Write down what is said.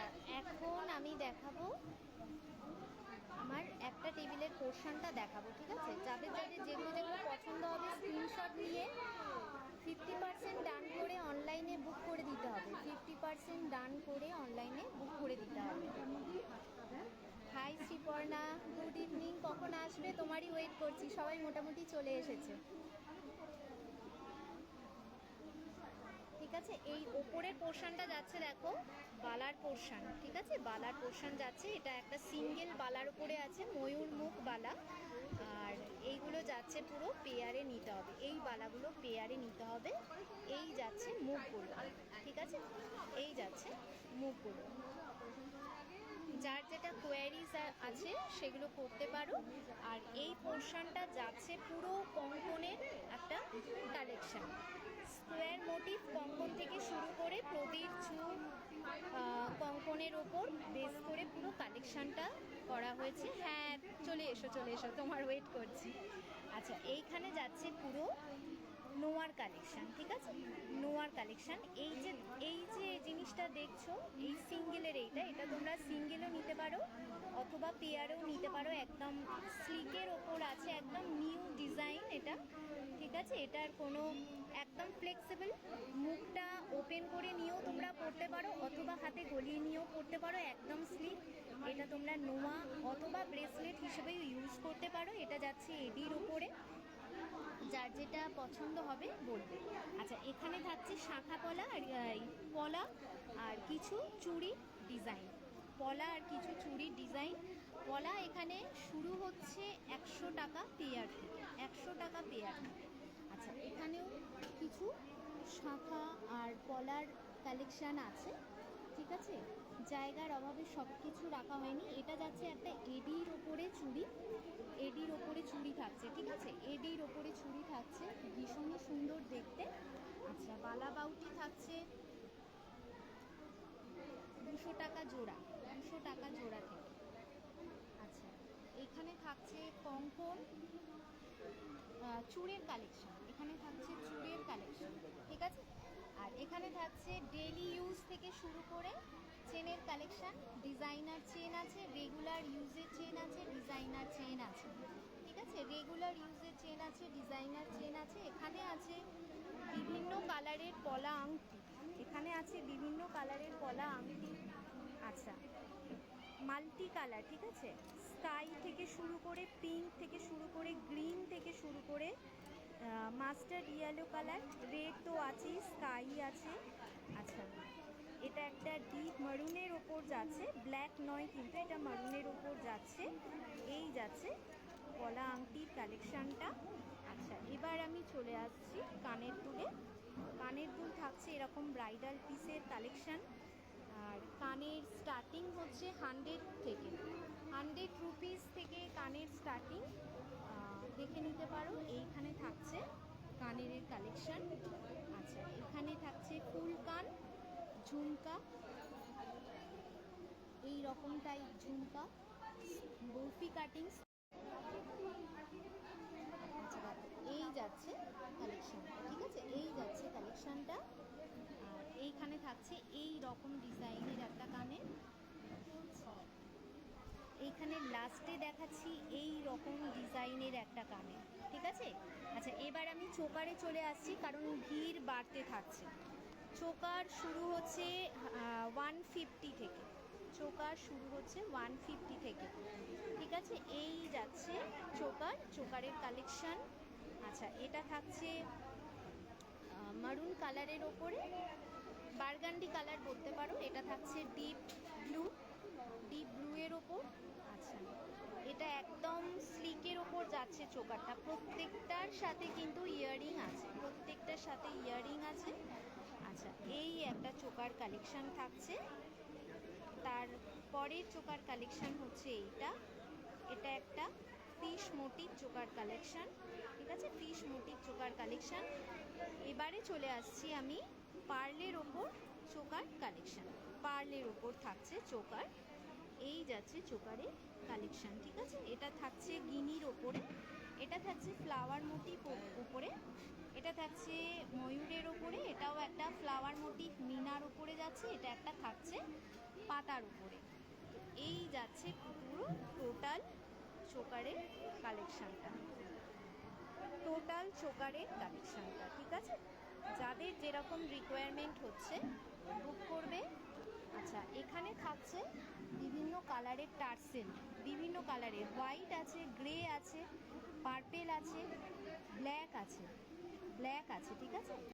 আচ্ছা, এখন আমি দেখাবো আমার একটা টেবিলের পোর্শনটা দেখাবো, ঠিক আছে? যাদের যাদের যেগুলো যেগুলো পছন্দ হবে স্ক্রিনশট নিয়ে 50% ডান করে অনলাইনে বুক করে দিতে হবে। 50% ডান করে অনলাইনে বুক করে দিতে হবে। Hi Sriparna, good evening. কখন আসবে? তোমারই ওয়েট করছি। সবাই মোটামুটি চলে এসেছে, ঠিক আছে? এই ওপরের পোর্শনটা যাচ্ছে, দেখো, বালার পোর্শন, ঠিক আছে? বালার পোর্শন যাচ্ছে, এটা একটা সিঙ্গেল বালার উপরে আছে, ময়ূর মুখ বালা। আর এইগুলো যাচ্ছে পুরো পেয়ারে নিতে হবে, এই বালাগুলো পেয়ারে নিতে হবে। এই যাচ্ছে মুখগুলো, ঠিক আছে? এই যাচ্ছে মুখগুলো। যার যেটা কোয়ারিজ আছে সেগুলো করতে পারো। আর এই পোর্শনটা যাচ্ছে পুরো কঙ্কনের একটা কালেকশন, স্কোয়ার মোটিভ কঙ্কন থেকে শুরু করে প্রদীপ চুল কঙ্কনের ওপর বেস করে পুরো কালেকশনটা করা হয়েছে। হ্যাঁ, চলে এসো চলে এসো, তোমার ওয়েট করছি। আচ্ছা, এইখানে যাচ্ছে পুরো নোয়ার কালেকশন, ঠিক আছে? নোয়ার কালেকশন। এই যে জিনিসটা দেখছো, এই সিঙ্গেলের এটা তোমরা সিঙ্গেলও নিতে পারো অথবা পেয়ারেও নিতে পারো। একদম স্লিকের ওপর আছে, একদম নিউ ডিজাইন এটা, ঠিক আছে? এটার কোনো একদম ফ্লেক্সিবল, মুখটা ওপেন করে নিয়েও তোমরা পরতে পারো অথবা হাতে গলিয়ে নিয়েও পরতে পারো, একদম স্লিক। এটা তোমরা নোয়া অথবা ব্রেসলেট হিসেবেও ইউজ করতে পারো। এটা যাচ্ছে এডির ওপরে, যার যেটা পছন্দ হবে বলবে। আচ্ছা, এখানে থাকছে শাখা পলা আর পলা আর কিছু চুড়ি ডিজাইন, পলা আর কিছু চুড়ির ডিজাইন। পলা এখানে শুরু হচ্ছে 100 টাকা পেয়ার থেকে, 100 টাকা পেয়ার থেকে। আচ্ছা, এখানেও কিছু শাখা আর পলার কালেকশান আছে, ঠিক আছে? জায়গার অভাবে সব কিছু রাখা হয়নি। এটা যাচ্ছে একটা এডির ওপরে চুড়ি, এডির ওপরে চুড়ি থাকছে, ঠিক আছে? এডির ওপরে চুড়ি থাকছে, ভীষণই সুন্দর দেখতে। আচ্ছা, বালা বাউটি থাকছে 200 টাকা জোড়া, 200 টাকা জোড়া থেকে। আচ্ছা, এখানে থাকছে কঙ্কন চূড়ের কালেকশন, এখানে থাকছে চূড়ের কালেকশন, ঠিক আছে? আর এখানে থাকছে ডেইলি ইউজ থেকে শুরু করে চেনের কালেকশন। ডিজাইনার চেন আছে, রেগুলার ইউজের চেন আছে, ডিজাইনার চেন আছে, ঠিক আছে? রেগুলার ইউজের চেন আছে, ডিজাইনার চেন আছে। এখানে আছে বিভিন্ন কালারের পলা আংটি, এখানে আছে বিভিন্ন কালারের পলা আংটি। আচ্ছা, মাল্টি কালার, ঠিক আছে? স্কাই থেকে শুরু করে পিঙ্ক থেকে শুরু করে গ্রিন থেকে শুরু করে মাস্টার্ড ইয়েলো কালার, রেড তো আছেই, স্কাই আছে। আচ্ছা, এটা একটা ডিপ মারুনের ওপর যাচ্ছে, ব্ল্যাক নয় কিন্তু এটা মারুনের ওপর যাচ্ছে। এই যাচ্ছে পলা আংটির কালেকশানটা। আচ্ছা, এবার আমি চলে আসছি কানের দুলে। কানের দুল থাকছে এরকম ব্রাইডাল পিসের কালেকশান। আর কানের স্টার্টিং হচ্ছে 100 থেকে, 100 রুপিস থেকে কানের স্টার্টিং, দেখে নিতে পারো। এইখানে থাকছে কানের কালেকশান। আচ্ছা, এখানে থাকছে ফুল কান, ঝুমকা, এই রকম টাইপ ঝুমকা, বরফি কাটিং। আচ্ছা, এই যাচ্ছে কালেকশান, ঠিক আছে? এই যাচ্ছে কালেকশানটা। আর এইখানে থাকছে এই রকম ডিজাইনের একটা কানে। এইখানে লাস্টে দেখাচ্ছি এই রকম ডিজাইনের একটা কানে, ঠিক আছে? আচ্ছা, এবার আমি চোকারে চলে আসছি কারণ ভিড় বাড়তে থাকছে। চোকার শুরু হচ্ছে 150 থেকে, চোকার শুরু হচ্ছে 150 থেকে, ঠিক আছে? এই যাচ্ছে চোকার, চোকারের কালেকশান। আচ্ছা, এটা থাকছে মারুন কালারের ওপরে, বার্গান্ডি কালার বলতে পারো। এটা থাকছে ডিপ ব্লু, ডিপ ব্লুয়ের ওপর। আচ্ছা, এটা একদম স্লিকের ওপর যাচ্ছে চোকারটা, প্রত্যেকটার সাথে কিন্তু ইয়াররিং আছে, প্রত্যেকটার সাথে ইয়াররিং আছে। আচ্ছা, এই একটা চোকার কালেকশান থাকছে। তার পরের চোকার কালেকশান হচ্ছে এইটা, এটা একটা ফিশ মোটিভ চোকার কালেকশান, ঠিক আছে? Fish motif choker collection. এবারে চলে আসছি আমি পার্লের ওপর চোকার কালেকশান। পার্লের ওপর থাকছে চোকার, এই যাচ্ছে চোকারের কালেকশান, ঠিক আছে? এটা থাকছে গিনির ওপরে, এটা থাকছে ফ্লাওয়ার মোটিভ ওপরে, এটা থাকছে ময়ূরের ওপরে, এটাও একটা ফ্লাওয়ার মোটিভ মিনার ওপরে যাচ্ছে। এটা একটা থাকছে পাতার উপরে। তো এই যাচ্ছে পুরো টোটাল চোকারের কালেকশানটা, ঠিক আছে। যাদের যেরকম রিকোয়ারমেন্ট হচ্ছে বুক করবে। আচ্ছা, এখানে থাকছে বিভিন্ন কালারের টার্সেল, বিভিন্ন কালারের, হোয়াইট আছে, গ্রে আছে, পার্পেল আছে, ব্ল্যাক আছে, ঠিক আছে।